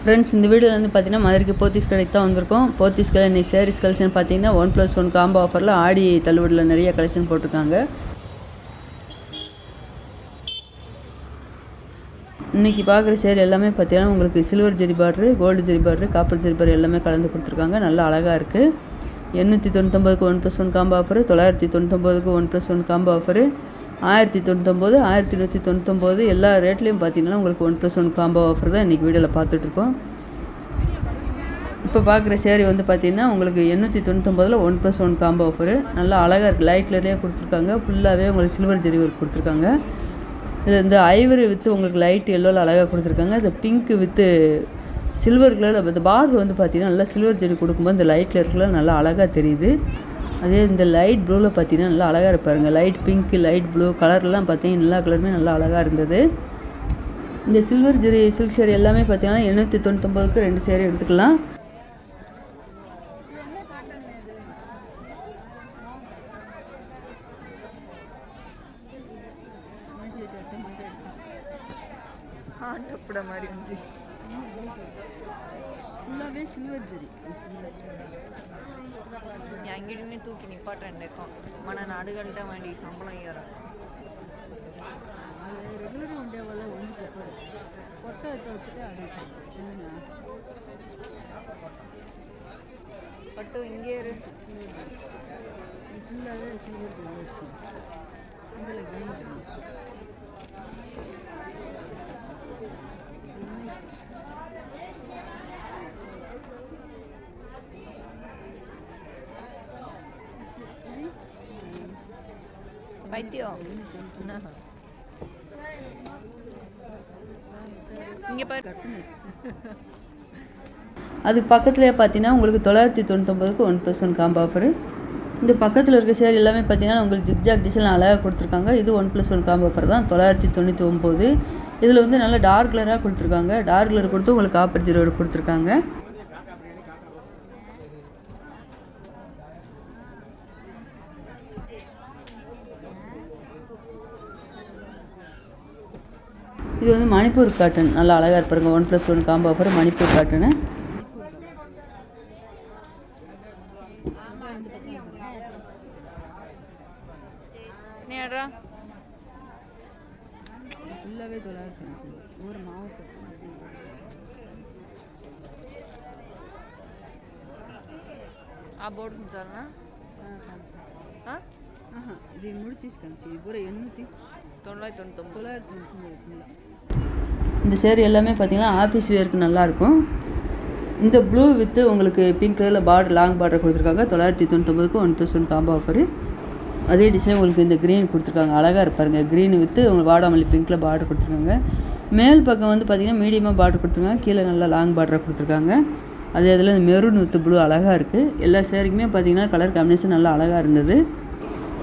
Friends, இந்த வீடியோவில் வந்து பார்த்தீங்கன்னா மதுரைக்கு போத்தீஸ் கடைக்கு தான் வந்திருக்கோம். போத்தீஸ் கடை இன்றைக்கி சாரீஸ் கலெக்ஷன் பார்த்தீங்கன்னா 1+1 காம்போ ஆஃபரில் ஆடி தள்ளுபடியில் நிறைய கலெக்ஷன் போட்டிருக்காங்க. இன்றைக்கி பார்க்குற சேரீ எல்லாமே பார்த்தீங்கன்னா உங்களுக்கு சில்வர் ஜெரி பார்டரு, கோல்டு ஜெரி பார்டரு, காப்பர் ஜெரி பார்டர் எல்லாமே கலந்து கொடுத்துருக்காங்க. நல்லா அழகாக இருக்குது. 899க்கு 1+1 காம்போ ஆஃபரு, 999க்கு 1+1 காம்போ ஆஃபரு, 1099, 1199 எல்லா ரேட்லேயும் பார்த்தீங்கன்னா உங்களுக்கு 1+1 காம்போ ஆஃபர் தான் இன்றைக்கி வீடியோவில் பார்த்துட்ருக்கோம். இப்போ பார்க்குற சேரீ வந்து பார்த்திங்கன்னா உங்களுக்கு 899ல் 1+1 காம்போ ஆஃபரு. நல்லா அழகாக இருக்குது. லைட் கலர்லேயே கொடுத்துருக்காங்க. ஃபுல்லாகவே உங்களுக்கு சில்வர் ஜெரி ஒர்க் கொடுத்துருக்காங்க. இதில் இந்த ஐவரி வித்து உங்களுக்கு லைட் எல்லோவில் அழகாக கொடுத்துருக்காங்க. இந்த பிங்க்கு வித்து சில்வர் கலர், இந்த பார்டர் வந்து பார்த்திங்கன்னா நல்லா சில்வர் ஜெரி கொடுக்கும்போது இந்த லைட் கலர் நல்லா அழகாக தெரியுது. அதே இந்த லைட் ப்ளூவில் பார்த்தீங்கன்னா நல்லா அழகாக இருப்பாருங்க. லைட் பிங்க்கு, லைட் ப்ளூ கலர்லாம் பார்த்தீங்கன்னா எல்லா கலருமே நல்லா அழகாக இருந்தது. இந்த சில்வர் ஜெரி சில்க் சேரீ எல்லாமே பார்த்தீங்கன்னா 899க்கு 2 சேரீ எடுத்துக்கலாம். ஃபுல்லாகவே சில்வர் ஜெரி எங்கிட்டுமே தூக்கி நிப்பாட்டேன். మన నాడుగంట వాడి సంబళం ఇయ్యారు. రెగ్యులర్గా ఉండే వాళ్ళ ఉండి చెప్పారు. కొత్త అయితే అడుగుతారు. பட்டு இங்கே ஃபுல்லாகவே சில்வர் ஜெரி இதில் கிரீன் பைத்தியம். இங்கே பாரு. அதுக்கு பக்கத்துலேயே பார்த்தீங்கன்னா உங்களுக்கு 999க்கு 1+1 காம்போ ஆஃபரு. இந்த பக்கத்தில் இருக்க சேரீ எல்லாமே பார்த்தீங்கன்னா உங்களுக்கு ஜிக்ஜாக் டிசைன் அழகாக கொடுத்துருக்காங்க. இது 1+1 காம்போ ஆஃபர் தான். 999. இதில் வந்து நல்லா டார்க் கலராக கொடுத்துருக்காங்க. டார்க் கலர் கொடுத்து உங்களுக்கு காப்பர் ஜெரி கொடுத்துருக்காங்க. இது வந்து மணிப்பூர் காட்டன் நல்லா அழகாக இருப்பாருங்க. 1+1 காம்போ ஆஃபர் மணிப்பூர் காட்டனு. ஃபுல்லாகவே 900 ஒரு மாவட்டம். ఆ బోర్డు ఉంచాలనా? ఇది முடிச்சிருக்காங்க. இது பூரா 899. இந்த சேரீ எல்லாமே பார்த்தீங்கன்னா ஆஃபீஸ் வேருக்கு நல்லாயிருக்கும். இந்த ப்ளூ வித்து உங்களுக்கு பிங்க் கலரில் பார்டர் லாங் பார்டர் கொடுத்துருக்காங்க. 999க்கு 1+1 காம்போ ஆஃபரு. அதே டிசைன் உங்களுக்கு இந்த க்ரீன் கொடுத்துருக்காங்க. அழகாக இருப்பாருங்க. க்ரீன் வித்து உங்களுக்கு வாடாமல்லி பிங்க்கில் பார்டர் கொடுத்துருக்காங்க. மேல் பக்கம் வந்து பார்த்திங்கன்னா மீடியமாக பார்டர் கொடுத்துருக்காங்க. கீழே நல்லா லாங் பார்டராக கொடுத்துருக்காங்க. அதே இதில் இந்த மெரூன் வித்து ப்ளூ அழகாக இருக்குது. எல்லா சேரீக்குமே பார்த்திங்கன்னா கலர் காம்பினேஷன் நல்லா அழகாக இருந்தது.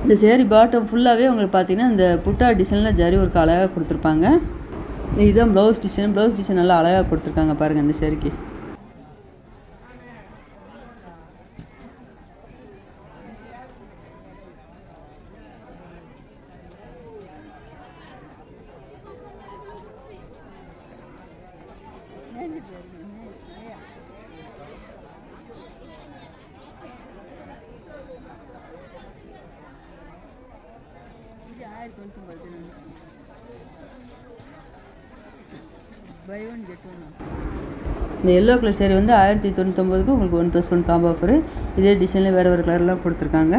இந்த சேரீ பாட்டம் ஃபுல்லாகவே உங்களுக்கு பார்த்திங்கன்னா இந்த புட்டா டிசைனில் ஜரி ஒர்க் அழகாக கொடுத்துருப்பாங்க. இதுதான் ப்ளவுஸ் டிசைன். ப்ளவுஸ் டிசைன் நல்லா அழகாக கொடுத்துருக்காங்க பாருங்கள் இந்த சேரீக்கு. இந்த எல்லோ கலர் சேரீ வந்து 1099க்கு உங்களுக்கு 1+1 காம்போ ஆஃபரு. இதே டிசைனில் வேறு வேறு கலர்லாம் கொடுத்துருக்காங்க.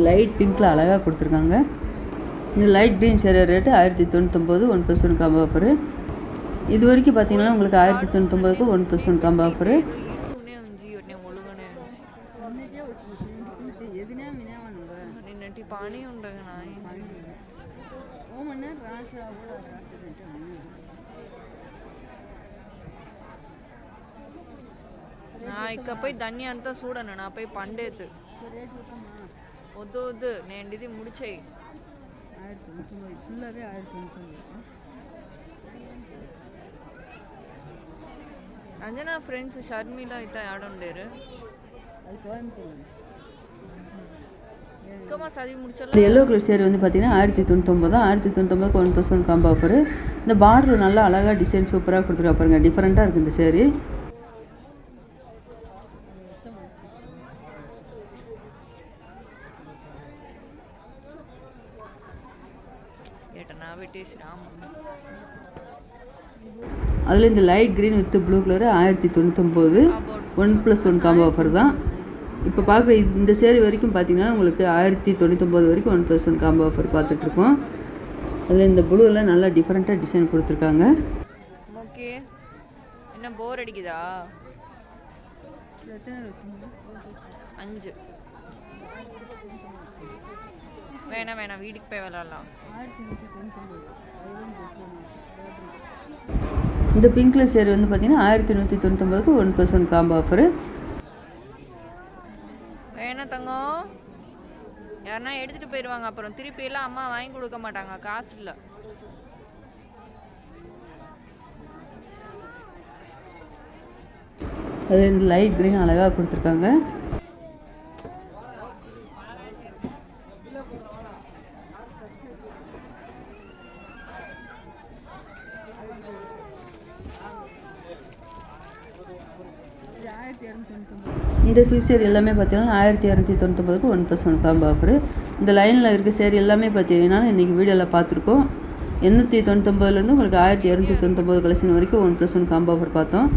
லைட் பிங்க்கில் அழகாக கொடுத்துருக்காங்க. இந்த light green sari rate 1099, 1+1 combo offer. இது வரைக்கும் பார்த்தீங்கன்னா உங்களுக்கு 1099க்கு 1+1 காம்போ ஆஃபரு. పానీ ఉండగా నా ఇకపై దాన్ని అంతా చూడను. నాపై పండేది వద్దు వద్దు. నేను ఇది ముడిచేయి. 1099 ఫుల్లావే 1099. అంజనా ఫ్రెండ్స్ షర్మిల అయితే ఆడుండేరు. అది కోయంబత్తూర్ నుంచి. சீக்கிரமாக சதி முடிச்சல. இந்த எல்லோ கலர் சேரீ வந்து பார்த்தீங்கன்னா 1099 தான். 1099க்கு 1+1 காம்போ ஆஃபர். இந்த பார்டர் நல்லா அழகாக டிசைன் சூப்பராக கொடுத்துருக்கா பாருங்க, டிஃப்ரெண்ட்டாக இருக்குது இந்த சேரீ. அதில் இந்த light green with blue colour 1099, 1+1 combo offer தான். இப்போ பார்க்குற இந்த சேரீ வரைக்கும் பார்த்தீங்கன்னா உங்களுக்கு 1099 வரைக்கும் 1+1 காம்போ ஆஃபர் பார்த்துட்ருக்கோம். அதில் இந்த ப்ளூவில் நல்லா டிஃப்ரெண்ட்டாக டிசைன் கொடுத்துருக்காங்க. ஓகே, என்ன போர் அடிக்குதா? 5 வேணாம், வீட்டுக்கு போய் விளாட்லாம். இந்த பிங்க் கலர் சேரீ வந்து பார்த்தீங்கன்னா 1199க்கு 1+1 காம்போ ஆஃபர். வேணா தங்கம், யாருன்னா எடுத்துகிட்டு போயிடுவாங்க, அப்புறம் திருப்பி எல்லாம் அம்மா வாங்கி கொடுக்க மாட்டாங்க, காசு இல்லை. அது இந்த லைட் க்ரீன் அழகாக கொடுத்துருக்காங்க. இந்த சில்க் சேரீ எல்லாமே பார்த்தீங்கன்னா 1299க்கு 1+1 காம்போ ஆஃபர். இந்த லைனில் இருக்க சேரீ எல்லாமே பார்த்தீங்கன்னா இன்றைக்கி வீடியோவில் பார்த்துருக்கோம். 899லேருந்து உங்களுக்கு 1299 கலெக்ஷன் வரைக்கும் 1+1 காம்போ ஆஃபர் பார்த்தோம்.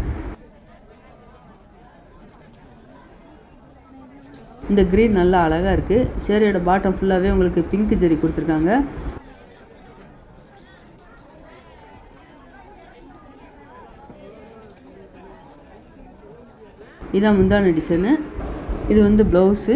இந்த க்ரீன் நல்லா அழகாக இருக்குது. சேரீயோட பாட்டம் ஃபுல்லாகவே உங்களுக்கு பிங்க் ஜெரி கொடுத்துருக்காங்க. இதான் முந்தான டிசைனு. இது வந்து ப்ளவுஸு.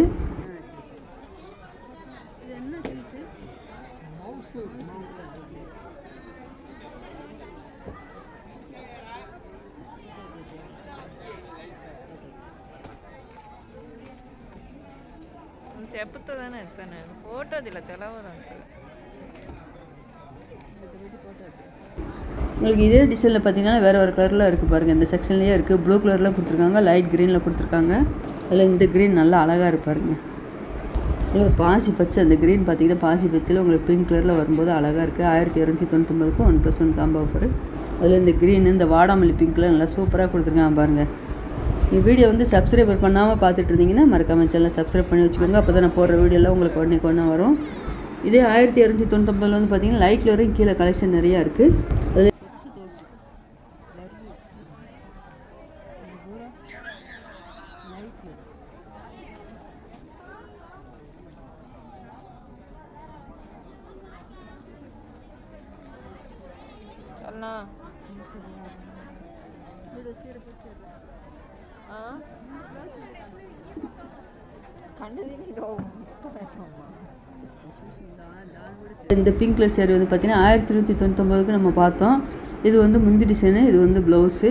చెప్పుతుందని ఎత్తాను ఫోటో ఇలా తెలవదంత. உங்களுக்கு இதே டிசைனில் பார்த்தீங்கன்னா வேறு கலரில் இருக்குது பாருங்கள். இந்த செக்ஷன்லேயே இருக்குது. ப்ளூ கலரில் கொடுத்துருக்காங்க, லைட் க்ரீனில் கொடுத்துருக்காங்க. அதில் இந்த க்ரீன் நல்லா அழகாக இருப்பாருங்க. இல்லை ஒரு பாசி பச்சை, அந்த க்ரீன் பார்த்தீங்கன்னா பாசி பச்சையில் உங்களுக்கு பிங்க் கலரில் வரும்போது அழகாக இருக்குது. 1299க்கு 1+1 காம்போ ஆஃபர். அதில் இந்த க்ரீன், இந்த வாடாமல்லி பிங்க்கில் நல்லா சூப்பராக கொடுத்துருக்காங்க பாருங்கள். இந்த வீடியோ வந்து சப்ஸ்கிரைபர் பண்ணாமல் பார்த்துட்டு இருந்தீங்கன்னா மறக்காமல் சேனலை சப்ஸ்கிரைப் பண்ணி வச்சுக்கோங்க. அப்போ தான் நான் போடுற வீடியோலாம் உங்களுக்கு உடனே வரும். இதே 1299 வந்து பார்த்தீங்கன்னா லைட்டில் வரையும் கீழே கலெக்ஷன் நிறையா இருக்குது. அதில் இந்த பிங்க் கலர் சேரீ வந்து பார்த்தீங்கன்னா 1299க்கு நம்ம பார்த்தோம். இது வந்து முந்தி டிசைனு, இது வந்து ப்ளவுஸு.